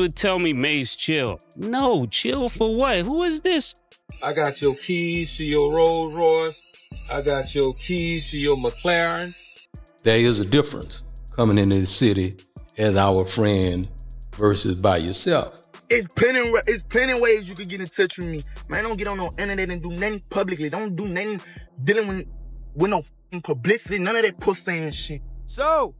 would tell me, Maze, chill. No, chill for what? Who is this? I got your keys to your Rolls Royce. I got your keys to your McLaren. There is a difference coming into the city as our friend versus by yourself. It's plenty ways you can get in touch with me. Man, don't get on no internet and do nothing publicly. Don't do nothing dealing with no publicity. None of that pussy and shit. So,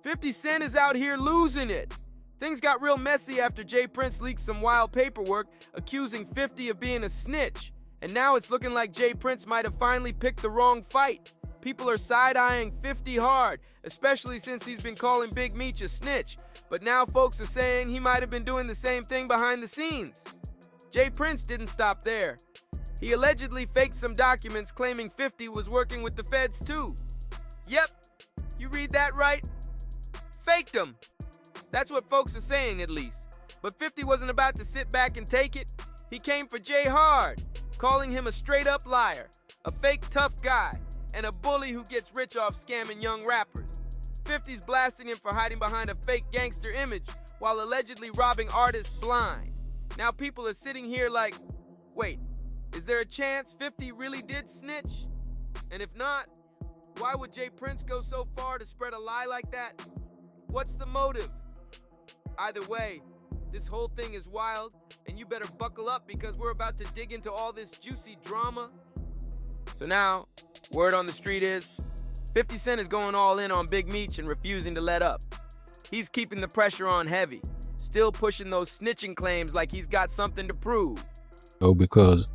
50 Cent is out here losing it. Things got real messy after Jay Prince leaked some wild paperwork accusing 50 of being a snitch. And now it's looking like Jay Prince might have finally picked the wrong fight. People are side-eyeing 50 hard, especially since he's been calling Big Meech a snitch. But now folks are saying he might have been doing the same thing behind the scenes. Jay Prince didn't stop there. He allegedly faked some documents claiming 50 was working with the feds too. Yep, you read that right? Faked them. That's what folks are saying, at least. But 50 wasn't about to sit back and take it. He came for Jay hard, calling him a straight-up liar, a fake tough guy, and a bully who gets rich off scamming young rappers. 50's blasting him for hiding behind a fake gangster image while allegedly robbing artists blind. Now people are sitting here like, wait, is there a chance 50 really did snitch? And if not, why would Jay Prince go so far to spread a lie like that? What's the motive? Either way, this whole thing is wild, and you better buckle up because we're about to dig into all this juicy drama. So now, word on the street is, 50 Cent is going all in on Big Meech and refusing to let up. He's keeping the pressure on heavy, still pushing those snitching claims like he's got something to prove. Oh, because,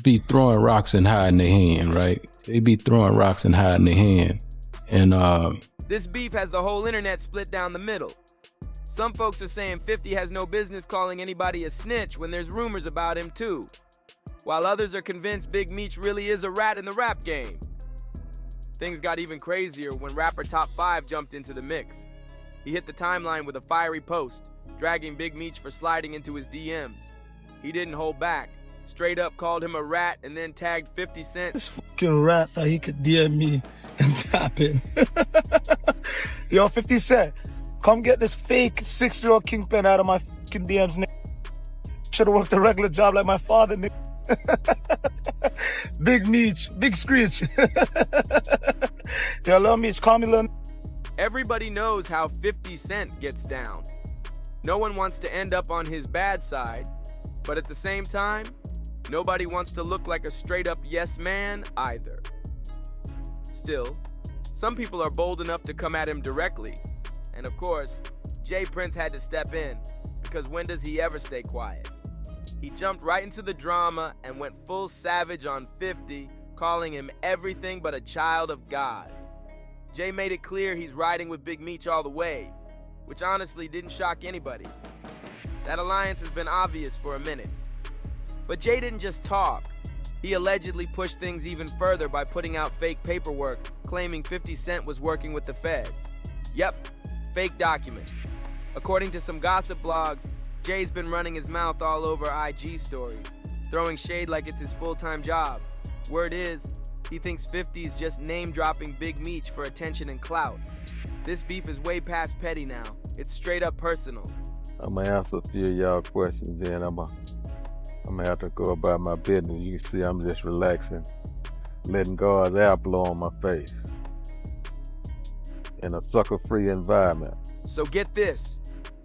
be throwing rocks and hiding their hand, right? They be throwing rocks and hiding their hand. And this beef has the whole internet split down the middle. Some folks are saying 50 has no business calling anybody a snitch when there's rumors about him too, while others are convinced Big Meech really is a rat in the rap game. Things got even crazier when rapper Top 5 jumped into the mix. He hit the timeline with a fiery post, dragging Big Meech for sliding into his DMs. He didn't hold back, straight up called him a rat and then tagged 50 Cent. This fucking rat thought he could DM me and tap in. Yo, 50 Cent, come get this fake 6-year-old kingpin out of my fucking DMs, nigga. Should've worked a regular job like my father, nigga. Big Meech, Big Screech. Yo, Lil Meech, call me Lil. Everybody knows how 50 Cent gets down. No one wants to end up on his bad side, but at the same time, nobody wants to look like a straight-up yes man either. Still, some people are bold enough to come at him directly. And of course, Jay Prince had to step in, because when does he ever stay quiet? He jumped right into the drama and went full savage on 50, calling him everything but a child of God. Jay made it clear he's riding with Big Meech all the way, which honestly didn't shock anybody. That alliance has been obvious for a minute. But Jay didn't just talk. He allegedly pushed things even further by putting out fake paperwork, claiming 50 Cent was working with the feds. Yep, fake documents. According to some gossip blogs, Jay's been running his mouth all over IG stories, throwing shade like it's his full-time job. Word is, he thinks 50's just name-dropping Big Meech for attention and clout. This beef is way past petty now. It's straight up personal. I'm gonna answer a few of y'all questions, then I'm gonna have to go about my business. You can see I'm just relaxing, letting God's air blow on my face in a sucker-free environment. So get this.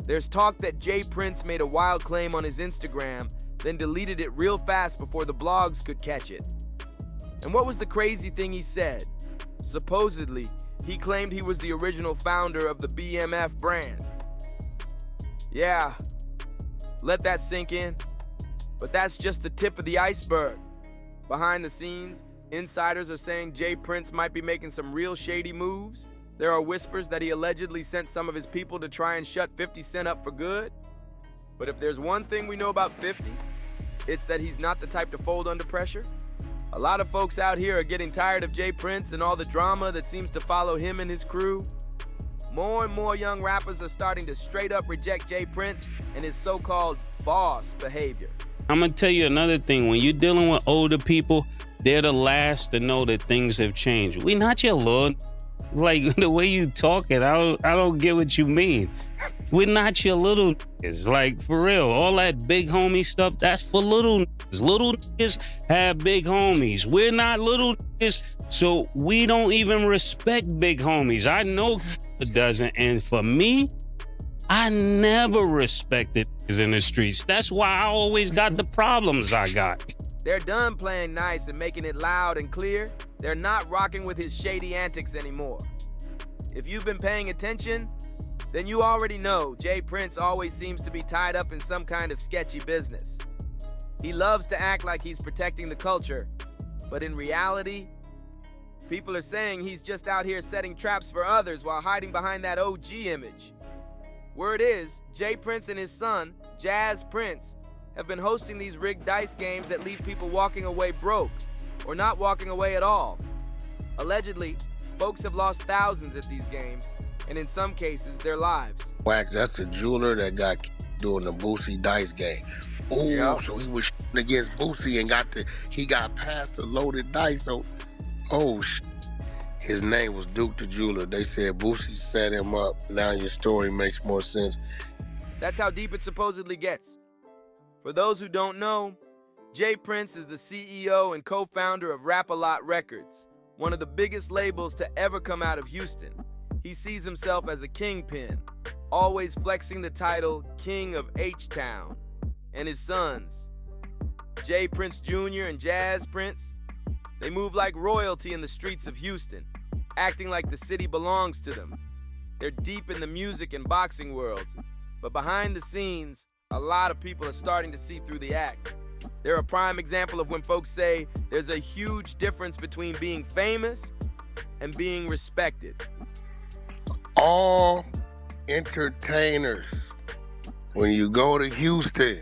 There's talk that Jay Prince made a wild claim on his Instagram, then deleted it real fast before the blogs could catch it. And what was the crazy thing he said? Supposedly, he claimed he was the original founder of the BMF brand. Yeah, let that sink in. But that's just the tip of the iceberg. Behind the scenes, insiders are saying Jay Prince might be making some real shady moves. There are whispers that he allegedly sent some of his people to try and shut 50 Cent up for good. But if there's one thing we know about 50, it's that he's not the type to fold under pressure. A lot of folks out here are getting tired of Jay Prince and all the drama that seems to follow him and his crew. More and more young rappers are starting to straight up reject Jay Prince and his so-called boss behavior. I'm gonna tell you another thing. When you're dealing with older people, they're the last to know that things have changed. We not your Lord. Like, the way you talking, I don't get what you mean. We're not your little niggas. Like, for real, all that big homie stuff, that's for little niggas. Little niggas have big homies. We're not little niggas, so we don't even respect big homies. I know it doesn't, and for me, I never respected niggas in the streets. That's why I always got the problems I got. They're done playing nice and making it loud and clear. They're not rocking with his shady antics anymore. If you've been paying attention, then you already know Jay Prince always seems to be tied up in some kind of sketchy business. He loves to act like he's protecting the culture, but in reality, people are saying he's just out here setting traps for others while hiding behind that OG image. Word is, Jay Prince and his son, Jazz Prince, have been hosting these rigged dice games that leave people walking away broke, or not walking away at all. Allegedly, folks have lost thousands at these games, and in some cases, their lives. Wax, that's the jeweler that got doing the Boosie dice game. Oh, yep. So he was against Boosie and he got past the loaded dice. So, his name was Duke the jeweler. They said Boosie set him up. Now your story makes more sense. That's how deep it supposedly gets. For those who don't know, Jay Prince is the CEO and co-founder of Rap-A-Lot Records, one of the biggest labels to ever come out of Houston. He sees himself as a kingpin, always flexing the title King of H-Town. And his sons, Jay Prince Jr. and Jazz Prince, they move like royalty in the streets of Houston, acting like the city belongs to them. They're deep in the music and boxing worlds, but behind the scenes, a lot of people are starting to see through the act. They're a prime example of when folks say there's a huge difference between being famous and being respected. All entertainers, when you go to Houston,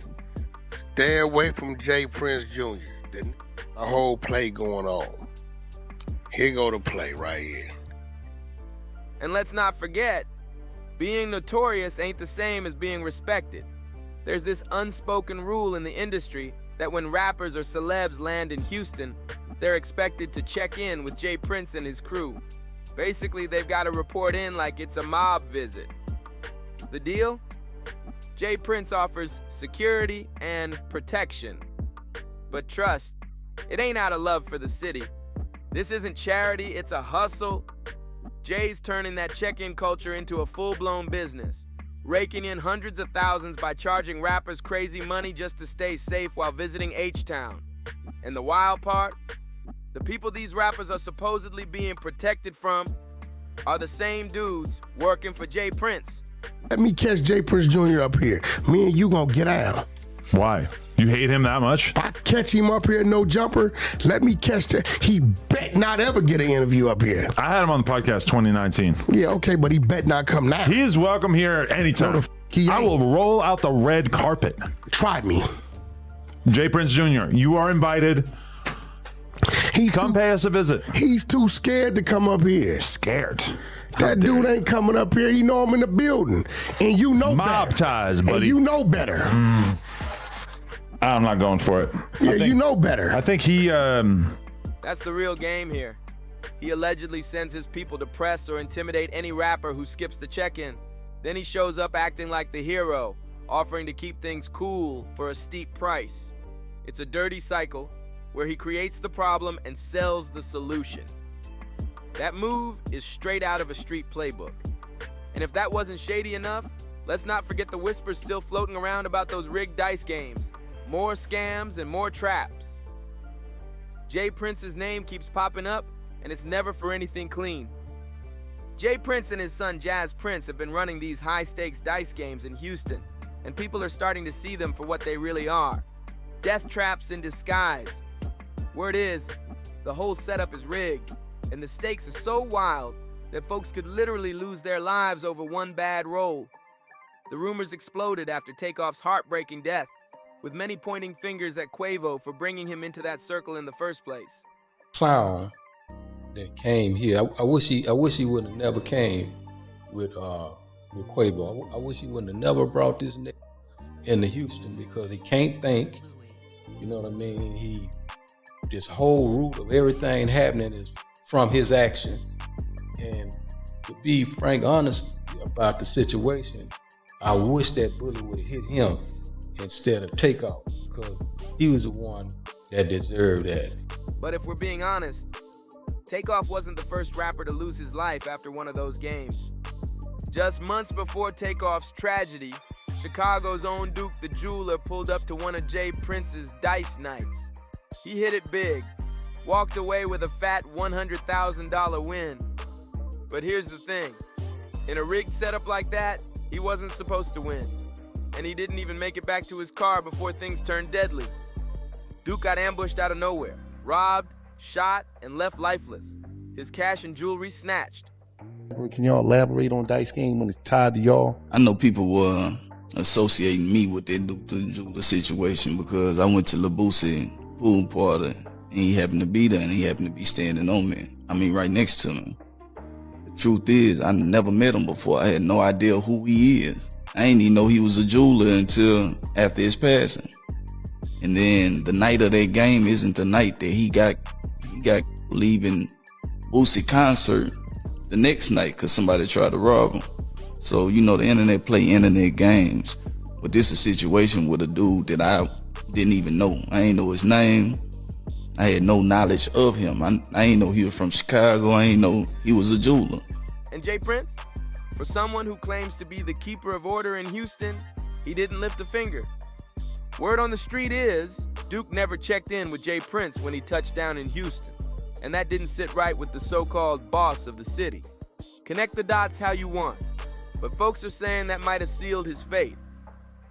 stay away from Jay Prince Jr. There's a whole play going on. Here go the play right here. And let's not forget, being notorious ain't the same as being respected. There's this unspoken rule in the industry that when rappers or celebs land in Houston, they're expected to check in with Jay Prince and his crew. Basically, they've got to report in like it's a mob visit. The deal? Jay Prince offers security and protection. But trust, it ain't out of love for the city. This isn't charity, it's a hustle. Jay's turning that check-in culture into a full-blown business, raking in hundreds of thousands by charging rappers crazy money just to stay safe while visiting H-Town. And the wild part? The people these rappers are supposedly being protected from are the same dudes working for Jay Prince. Let me catch Jay Prince Jr. up here. Me and you gonna get out. Why? You hate him that much? If I catch him up here, no jumper, let me catch that. He bet not ever get an interview up here. I had him on the podcast 2019. Yeah, okay, but he bet not come now. He is welcome here anytime. No, I will roll out the red carpet. Try me. Jay Prince Jr., you are invited. Come pay us a visit. He's too scared to come up here. Scared? That dude ain't coming up here. He know I'm in the building. And you know Mob better. ties, buddy. And you know better. I'm not going for it. Yeah, you know better. I think he... That's the real game here. He allegedly sends his people to press or intimidate any rapper who skips the check-in. Then he shows up acting like the hero, offering to keep things cool for a steep price. It's a dirty cycle where he creates the problem and sells the solution. That move is straight out of a street playbook. And if that wasn't shady enough, let's not forget the whispers still floating around about those rigged dice games. More scams and more traps. Jay Prince's name keeps popping up, and it's never for anything clean. Jay Prince and his son Jazz Prince have been running these high-stakes dice games in Houston, and people are starting to see them for what they really are. Death traps in disguise. Word is, the whole setup is rigged, and the stakes are so wild that folks could literally lose their lives over one bad roll. The rumors exploded after Takeoff's heartbreaking death, with many pointing fingers at Quavo for bringing him into that circle in the first place. Clown that came here, I wish he would have never came with Quavo. I wish he wouldn't have never brought this nigga into Houston because he can't think. You know what I mean? This whole root of everything happening is from his action. And to be frank, honest about the situation, I wish that bullet would have hit him instead of Takeoff, because he was the one that deserved that. But if we're being honest, Takeoff wasn't the first rapper to lose his life after one of those games. Just months before Takeoff's tragedy, Chicago's own Duke the Jeweler pulled up to one of Jay Prince's dice nights. He hit it big, walked away with a fat $100,000 win. But here's the thing, in a rigged setup like that, he wasn't supposed to win. And he didn't even make it back to his car before things turned deadly. Duke got ambushed out of nowhere, robbed, shot, and left lifeless. His cash and jewelry snatched. Can y'all elaborate on dice game when it's tied to y'all? I know people were associating me with that Duke the Jeweler situation because I went to Labusi pool party and he happened to be there and he happened to be standing on me. I mean, right next to me. The truth is, I never met him before. I had no idea who he is. I didn't even know he was a jeweler until after his passing. And then the night of that game isn't the night that he got leaving Boosie concert the next night because somebody tried to rob him. So, you know, the internet play internet games. But this is a situation with a dude that I didn't even know. I ain't know his name. I had no knowledge of him. I ain't know he was from Chicago. I ain't know he was a jeweler. And Jay Prince? For someone who claims to be the keeper of order in Houston, he didn't lift a finger. Word on the street is, Duke never checked in with Jay Prince when he touched down in Houston, and that didn't sit right with the so-called boss of the city. Connect the dots how you want, but folks are saying that might have sealed his fate.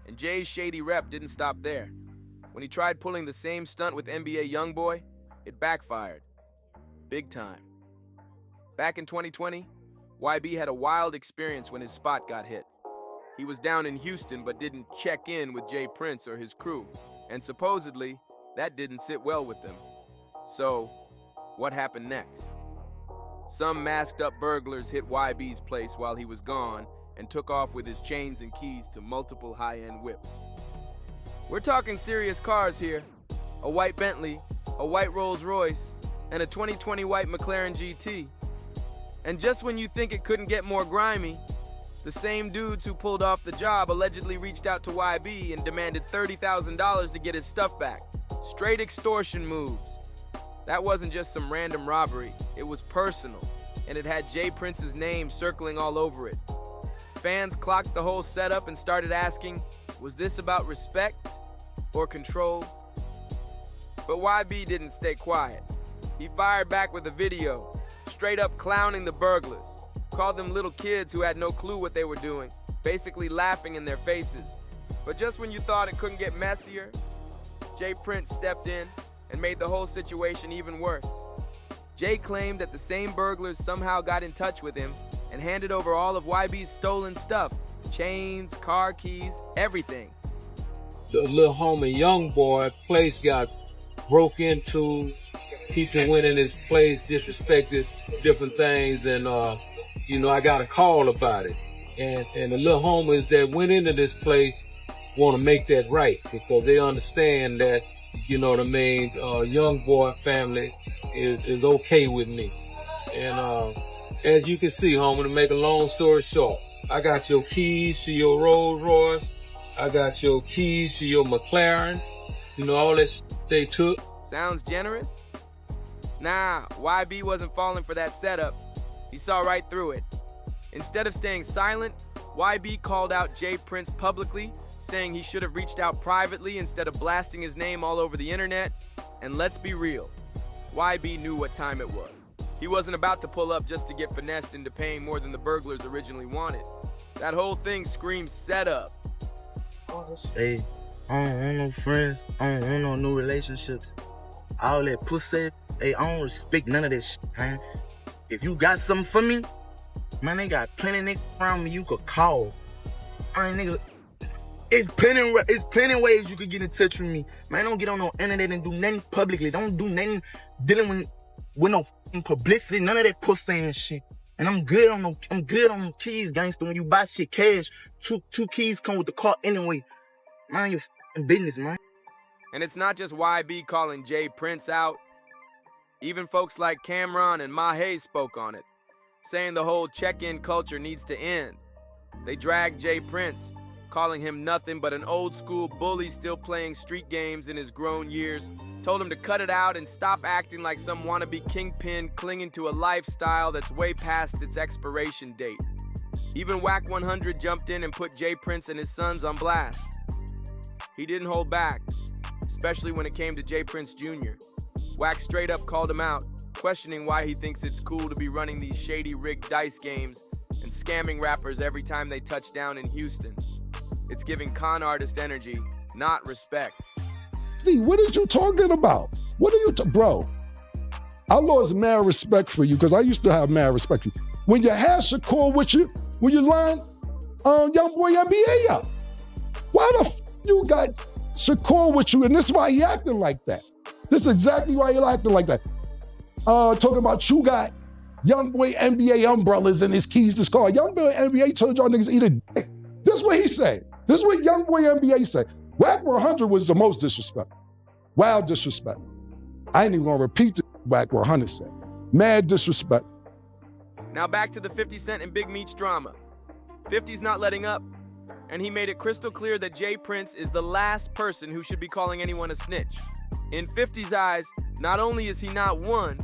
And Jay's shady rep didn't stop there. When he tried pulling the same stunt with NBA YoungBoy, it backfired. Big time. Back in 2020, YB had a wild experience when his spot got hit. He was down in Houston but didn't check in with Jay Prince or his crew, and supposedly, that didn't sit well with them. So, what happened next? Some masked up burglars hit YB's place while he was gone and took off with his chains and keys to multiple high-end whips. We're talking serious cars here. A white Bentley, a white Rolls Royce, and a 2020 white McLaren GT. And just when you think it couldn't get more grimy, the same dudes who pulled off the job allegedly reached out to YB and demanded $30,000 to get his stuff back. Straight extortion moves. That wasn't just some random robbery, it was personal, and it had Jay Prince's name circling all over it. Fans clocked the whole setup and started asking, was this about respect or control? But YB didn't stay quiet. He fired back with a video, straight up clowning the burglars. Called them little kids who had no clue what they were doing, basically laughing in their faces. But just when you thought it couldn't get messier, Jay Prince stepped in and made the whole situation even worse. Jay claimed that the same burglars somehow got in touch with him and handed over all of YB's stolen stuff, chains, car keys, everything. The little homie YoungBoy place got broke into. People went in his place, disrespected different things, and I got a call about it. And the little homies that went into this place want to make that right because they understand that, you know what I mean, YoungBoy family is okay with me. And as you can see, homie, to make a long story short, I got your keys to your Rolls Royce. I got your keys to your McLaren. You know, all that they took. Sounds generous? Nah, YB wasn't falling for that setup. He saw right through it. Instead of staying silent, YB called out Jay Prince publicly, saying he should have reached out privately instead of blasting his name all over the internet. And let's be real, YB knew what time it was. He wasn't about to pull up just to get finessed into paying more than the burglars originally wanted. That whole thing screams setup. Hey, I don't want no friends. I don't want no new relationships. All that pussy. Hey, I don't respect none of that shit, man. If you got something for me, man, they got plenty of niggas around me you could call. I ain't nigga. It's plenty ways you could get in touch with me. Man, don't get on no internet and do nothing publicly. Don't do nothing dealing with no publicity. None of that pussy and shit. And I'm good on them keys, gangster. When you buy shit cash, two keys come with the car anyway. Mind your f***ing business, man. And it's not just YB calling Jay Prince out. Even folks like Cameron and Mahe spoke on it, saying the whole check-in culture needs to end. They dragged Jay Prince calling him nothing but an old school bully still playing street games in his grown years, told him to cut it out and stop acting like some wannabe kingpin clinging to a lifestyle that's way past its expiration date. Even Whack 100 jumped in and put J Prince and his sons on blast. He didn't hold back, especially when it came to J Prince Jr. Whack straight up called him out, questioning why he thinks it's cool to be running these shady rigged dice games and scamming rappers every time they touch down in Houston. It's giving con artist energy, not respect. Steve, what are you talking about? What are you, bro? I lost mad respect for you because I used to have mad respect for you. When you had Shakur with you, when you lined Young Boy NBA up, why the you got Shakur with you? And this is why he acting like that. This is exactly why he acting like that. Talking about you got Young Boy NBA umbrellas and his keys to car. Young Boy NBA told y'all niggas eat a dick. This is what he said. This is what Young Boy NBA said. Whack 100 was the most disrespect. Wild disrespect. I ain't even gonna repeat the Whack 100 said. Mad disrespect. Now back to the 50 Cent and Big Meech drama. 50's not letting up, and he made it crystal clear that J Prince is the last person who should be calling anyone a snitch. In 50's eyes, not only is he not one,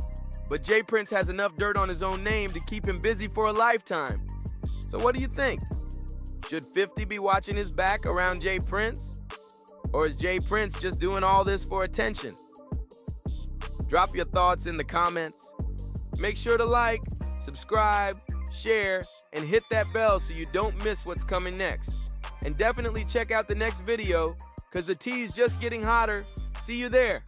but J Prince has enough dirt on his own name to keep him busy for a lifetime. So what do you think? Should 50 be watching his back around J Prince? Or is J Prince just doing all this for attention? Drop your thoughts in the comments. Make sure to like, subscribe, share, and hit that bell so you don't miss what's coming next. And definitely check out the next video, because the tea's just getting hotter. See you there.